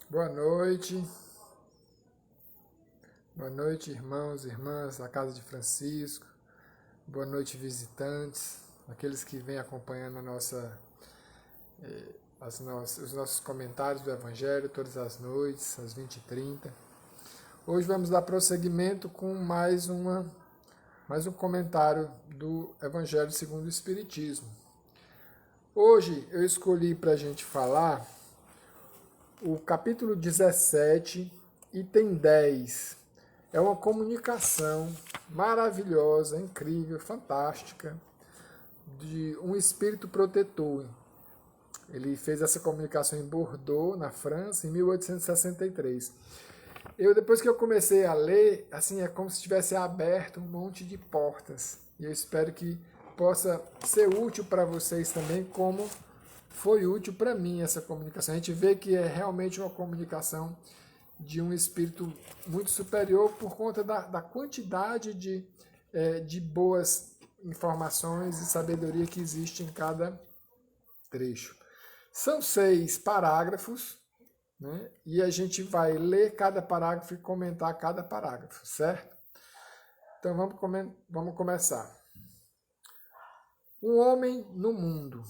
Boa noite. Boa noite, irmãos e irmãs da Casa de Francisco. Boa noite, visitantes, aqueles que vêm acompanhando os nossos comentários do Evangelho todas as noites, às 20h30. Hoje vamos dar prosseguimento com mais um comentário do Evangelho segundo o Espiritismo. Hoje eu escolhi para a gente falar o capítulo 17, item 10. É uma comunicação maravilhosa, incrível, fantástica, de um espírito protetor. Ele fez essa comunicação em Bordeaux, na França, em 1863. Depois que eu comecei a ler, assim, é como se tivesse aberto um monte de portas. E eu espero que possa ser útil para vocês também, como foi útil para mim essa comunicação. A gente vê que é realmente uma comunicação de um espírito muito superior por conta da quantidade de boas informações e sabedoria que existe em cada trecho. São 6 parágrafos, né? E a gente vai ler cada parágrafo e comentar cada parágrafo, certo? Então vamos começar. Um homem no mundo,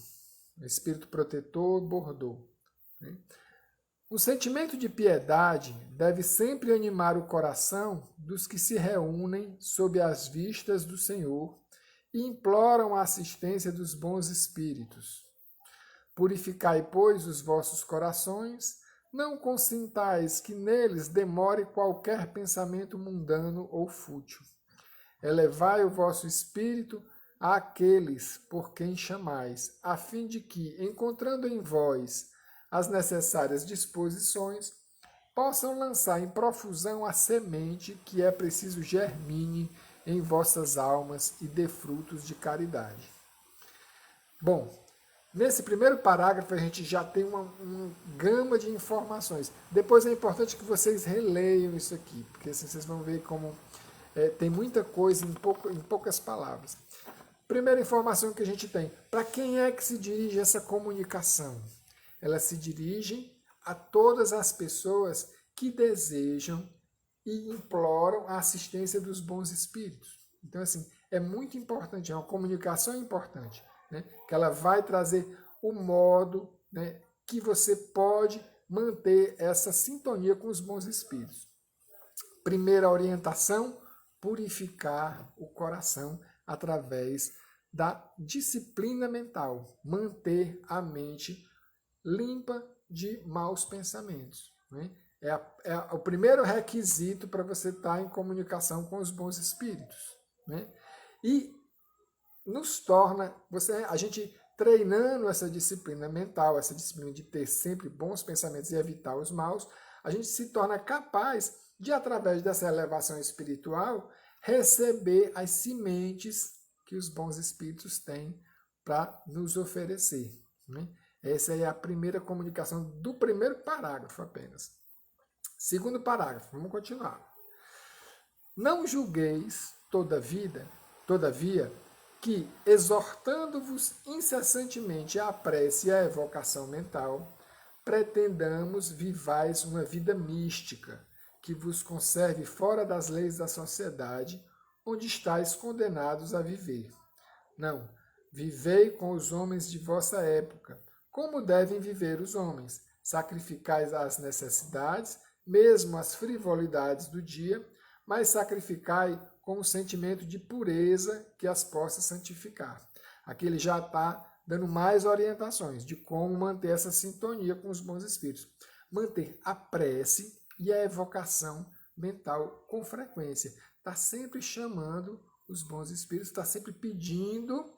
espírito protetor, Bordeaux. Né? O sentimento de piedade deve sempre animar o coração dos que se reúnem sob as vistas do Senhor e imploram a assistência dos bons espíritos. Purificai, pois, os vossos corações, não consintais que neles demore qualquer pensamento mundano ou fútil. Elevai o vosso espírito àqueles por quem chamais, a fim de que, encontrando em vós as necessárias disposições, possam lançar em profusão a semente que é preciso germine em vossas almas e dê frutos de caridade. Bom, nesse primeiro parágrafo a gente já tem uma gama de informações. Depois é importante que vocês releiam isso aqui, porque assim vocês vão ver como tem muita coisa em poucas palavras. Primeira informação que a gente tem, para quem é que se dirige essa comunicação? Ela se dirige a todas as pessoas que desejam e imploram a assistência dos bons espíritos. Então, assim, é muito importante, é uma comunicação importante, né? Que ela vai trazer o modo, né, que você pode manter essa sintonia com os bons espíritos. Primeira orientação, purificar o coração através da disciplina mental, manter a mente limpa de maus pensamentos. Né? É o primeiro requisito para você estar em comunicação com os bons espíritos. Né? E nos torna, a gente treinando essa disciplina mental, essa disciplina de ter sempre bons pensamentos e evitar os maus, a gente se torna capaz de, através dessa elevação espiritual, receber as sementes que os bons espíritos têm para nos oferecer. Né? Essa é a primeira comunicação do primeiro parágrafo apenas. Segundo parágrafo, vamos continuar. Não julgueis, todavia, que, exortando-vos incessantemente à prece e à evocação mental, pretendamos vivais uma vida mística, que vos conserve fora das leis da sociedade, onde estáis condenados a viver. Não, vivei com os homens de vossa época, como devem viver os homens. Sacrificais as necessidades, mesmo as frivolidades do dia, mas sacrificai com um sentimento de pureza que as possa santificar. Aqui ele já está dando mais orientações de como manter essa sintonia com os bons espíritos. Manter a prece e a evocação mental com frequência. Está sempre chamando os bons espíritos, está sempre pedindo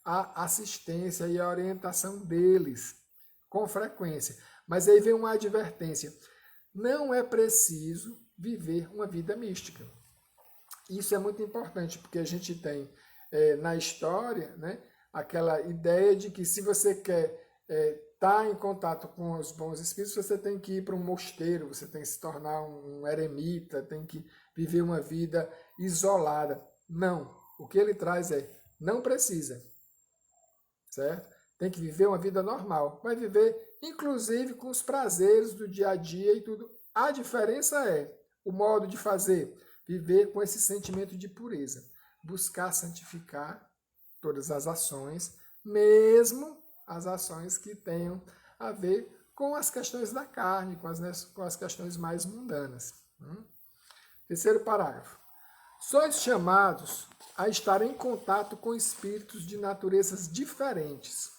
a assistência e a orientação deles com frequência. Mas aí vem uma advertência. Não é preciso viver uma vida mística. Isso é muito importante, porque a gente tem na história, né, aquela ideia de que se você quer estar em contato com os bons espíritos, você tem que ir para um mosteiro, você tem que se tornar um eremita, tem que viver uma vida isolada. Não. O que ele traz não precisa. Certo? tem que viver uma vida normal. Vai viver, inclusive, com os prazeres do dia a dia e tudo. A diferença é o modo de fazer, viver com esse sentimento de pureza. Buscar santificar todas as ações, mesmo as ações que tenham a ver com as questões da carne, com as questões mais mundanas. Terceiro parágrafo. Sois chamados a estar em contato com espíritos de naturezas diferentes,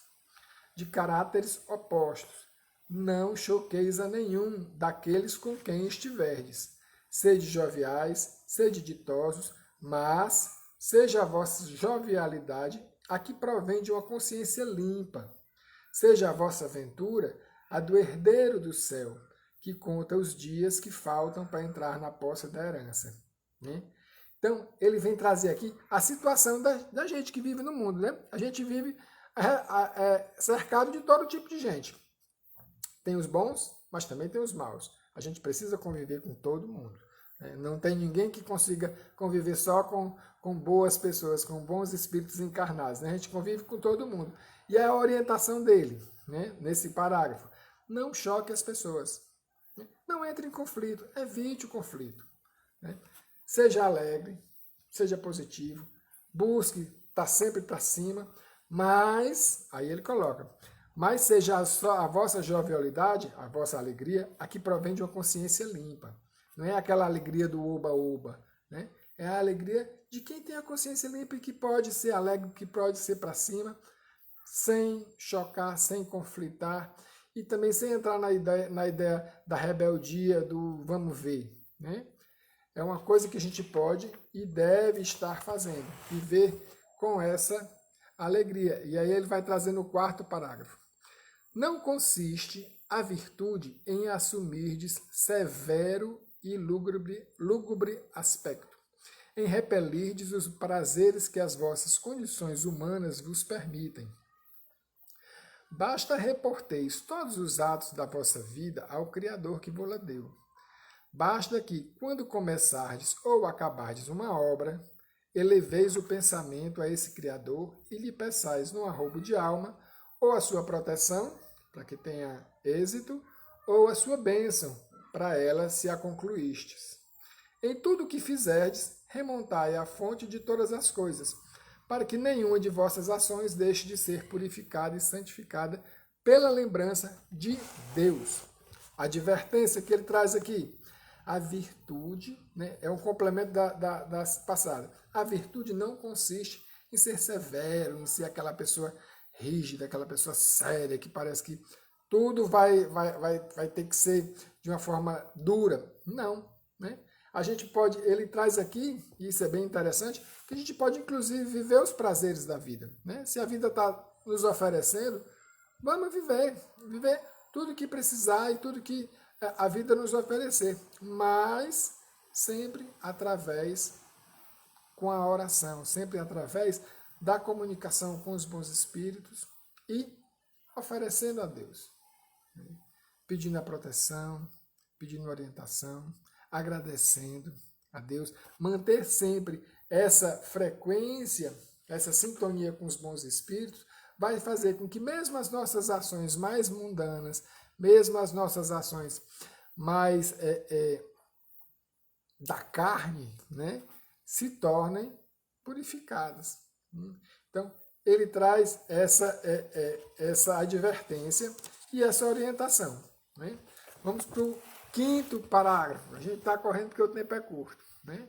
de caráteres opostos. Não choqueis a nenhum daqueles com quem estiverdes. Sede joviais, sede ditosos, mas seja a vossa jovialidade a que provém de uma consciência limpa. Seja a vossa aventura a do herdeiro do céu, que conta os dias que faltam para entrar na posse da herança. Então, ele vem trazer aqui a situação da gente que vive no mundo. Né? A gente vive cercado de todo tipo de gente. Tem os bons, mas também tem os maus. A gente precisa conviver com todo mundo. Não tem ninguém que consiga conviver só com boas pessoas, com bons espíritos encarnados. Né? A gente convive com todo mundo. E é a orientação dele, né? Nesse parágrafo. Não choque as pessoas. Não entre em conflito. Evite o conflito. Né? Seja alegre, seja positivo. Busque estar sempre para cima. Mas, aí ele coloca, mas seja a vossa jovialidade, a vossa alegria, a que provém de uma consciência limpa. Não é aquela alegria do oba-oba, né? É a alegria de quem tem a consciência limpa e que pode ser alegre, que pode ser para cima, sem chocar, sem conflitar e também sem entrar na ideia da rebeldia, do vamos ver, né? É uma coisa que a gente pode e deve estar fazendo, viver com essa alegria. E aí ele vai trazer no quarto parágrafo. Não consiste a virtude em assumirdes severo e lúgubre aspecto, em repelirdes os prazeres que as vossas condições humanas vos permitem. Basta reporteis todos os atos da vossa vida ao Criador que vos deu. Basta que, quando começardes ou acabardes uma obra, eleveis o pensamento a esse Criador e lhe peçais no arrobo de alma ou a sua proteção, para que tenha êxito, ou a sua bênção, para ela se a concluístes. Em tudo o que fizerdes, remontai à fonte de todas as coisas, para que nenhuma de vossas ações deixe de ser purificada e santificada pela lembrança de Deus. A advertência que ele traz aqui, a virtude, né, é um complemento da passada. A virtude não consiste em ser severo, em ser aquela pessoa rígida, aquela pessoa séria, que parece que tudo vai ter que ser de uma forma dura. Não, né? A gente pode, ele traz aqui, e isso é bem interessante, que a gente pode inclusive viver os prazeres da vida. Né? Se a vida está nos oferecendo, vamos viver tudo que precisar e tudo que a vida nos oferecer, mas sempre através com a oração, sempre através da comunicação com os bons espíritos e oferecendo a Deus, né? Pedindo a proteção, pedindo orientação, agradecendo a Deus, manter sempre essa frequência, essa sintonia com os bons espíritos, vai fazer com que mesmo as nossas ações mais mundanas, mesmo as nossas ações mais da carne, né, se tornem purificadas. Então, ele traz essa advertência e essa orientação. Né? Vamos para o quinto parágrafo. A gente está correndo porque o tempo é curto. Né?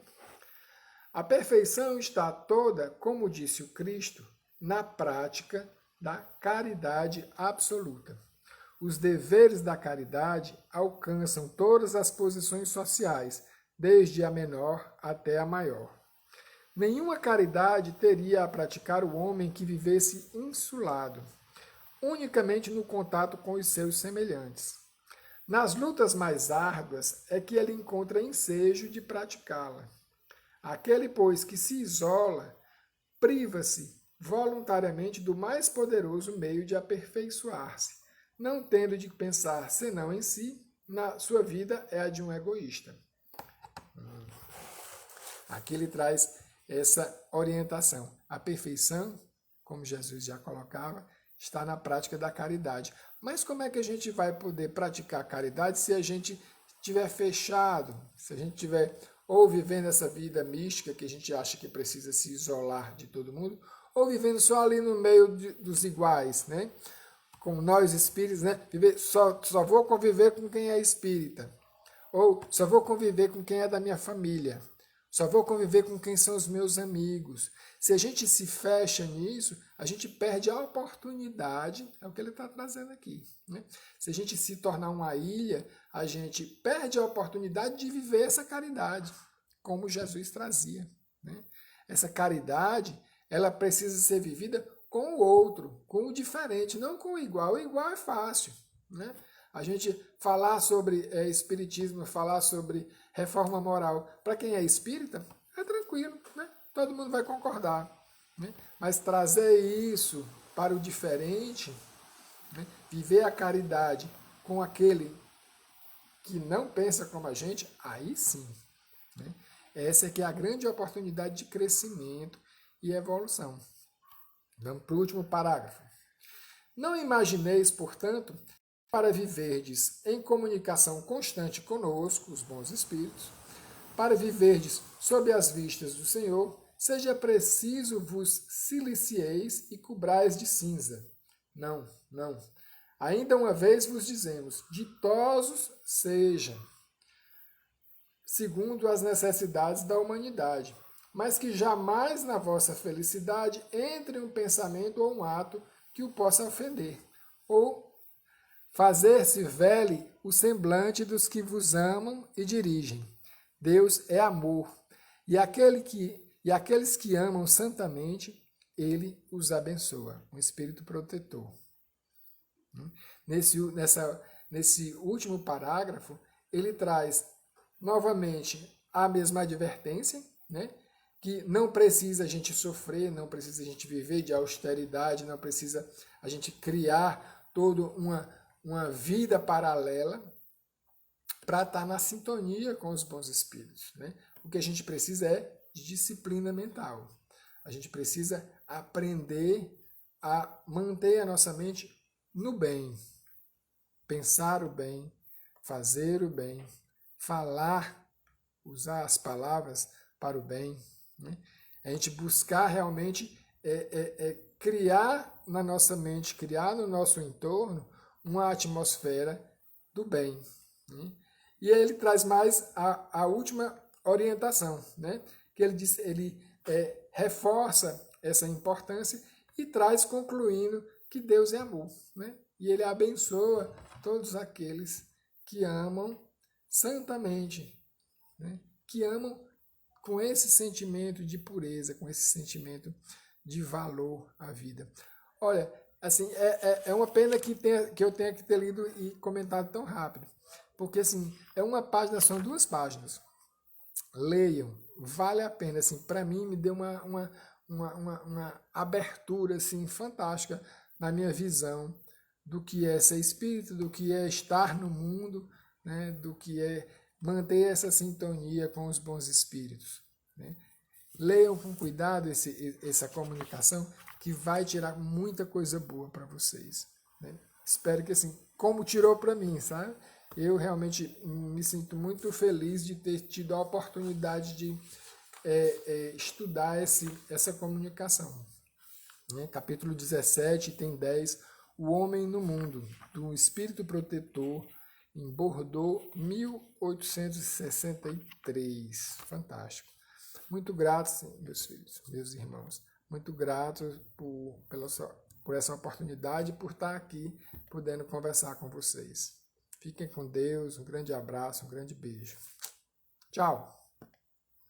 A perfeição está toda, como disse o Cristo, na prática da caridade absoluta. Os deveres da caridade alcançam todas as posições sociais, desde a menor até a maior. Nenhuma caridade teria a praticar o homem que vivesse insulado, unicamente no contato com os seus semelhantes. Nas lutas mais árduas é que ele encontra ensejo de praticá-la. Aquele, pois, que se isola, priva-se voluntariamente do mais poderoso meio de aperfeiçoar-se, não tendo de pensar senão em si, na sua vida é a de um egoísta. Aqui ele traz essa orientação. A perfeição, como Jesus já colocava, está na prática da caridade. Mas como é que a gente vai poder praticar a caridade se a gente estiver fechado, se a gente estiver ou vivendo essa vida mística que a gente acha que precisa se isolar de todo mundo, ou vivendo só ali no meio dos iguais, né? Como nós espíritos, né? Só vou conviver com quem é espírita. Ou só vou conviver com quem é da minha família. Só vou conviver com quem são os meus amigos. Se a gente se fecha nisso, a gente perde a oportunidade, é o que ele está trazendo aqui, né? Se a gente se tornar uma ilha, a gente perde a oportunidade de viver essa caridade, como Jesus trazia, né? Essa caridade, ela precisa ser vivida com o outro, com o diferente, não com o igual. O igual é fácil, né? A gente falar sobre espiritismo, falar sobre reforma moral, para quem é espírita, é tranquilo, né? Todo mundo vai concordar, né? Mas trazer isso para o diferente, né? Viver a caridade com aquele que não pensa como a gente, aí sim, né? Essa é que é a grande oportunidade de crescimento e evolução. Vamos para o último parágrafo. Não imagineis, portanto, para viverdes em comunicação constante conosco, os bons espíritos, para viverdes sob as vistas do Senhor, seja preciso vos silicieis e cobrais de cinza. Não, não. Ainda uma vez vos dizemos, ditosos sejam, segundo as necessidades da humanidade, mas que jamais na vossa felicidade entre um pensamento ou um ato que o possa ofender, ou fazer-se vele o semblante dos que vos amam e dirigem. Deus é amor, e aqueles que amam santamente, ele os abençoa. Um espírito protetor. Nesse último parágrafo, ele traz novamente a mesma advertência, né? Que não precisa a gente sofrer, não precisa a gente viver de austeridade, não precisa a gente criar toda uma vida paralela para estar na sintonia com os bons espíritos, né? O que a gente precisa é de disciplina mental. A gente precisa aprender a manter a nossa mente no bem, pensar o bem, fazer o bem, falar, usar as palavras para o bem, né? A gente buscar realmente criar na nossa mente, criar no nosso entorno uma atmosfera do bem, né? E aí ele traz mais a última orientação, né? Que ele reforça essa importância e traz concluindo que Deus é amor, né? E ele abençoa todos aqueles que amam santamente, né? Que amam com esse sentimento de pureza, com esse sentimento de valor à vida. Olha, assim, é uma pena que eu tenha que ter lido e comentado tão rápido, porque assim, é uma página, são 2 páginas. Leiam, vale a pena. Assim, para mim, me deu uma abertura assim, fantástica na minha visão do que é ser espírito, do que é estar no mundo, né, do que é manter essa sintonia com os bons espíritos, né? Leiam com cuidado essa comunicação, que vai tirar muita coisa boa para vocês, né? Espero que assim, como tirou para mim, sabe? Eu realmente me sinto muito feliz de ter tido a oportunidade de estudar essa comunicação, né? Capítulo 17, tem 10, O Homem no Mundo, do Espírito Protetor, em Bordeaux, 1863. Fantástico. Muito grato, meus filhos, meus irmãos. Muito grato por essa oportunidade, por estar aqui, podendo conversar com vocês. Fiquem com Deus, um grande abraço, um grande beijo. Tchau!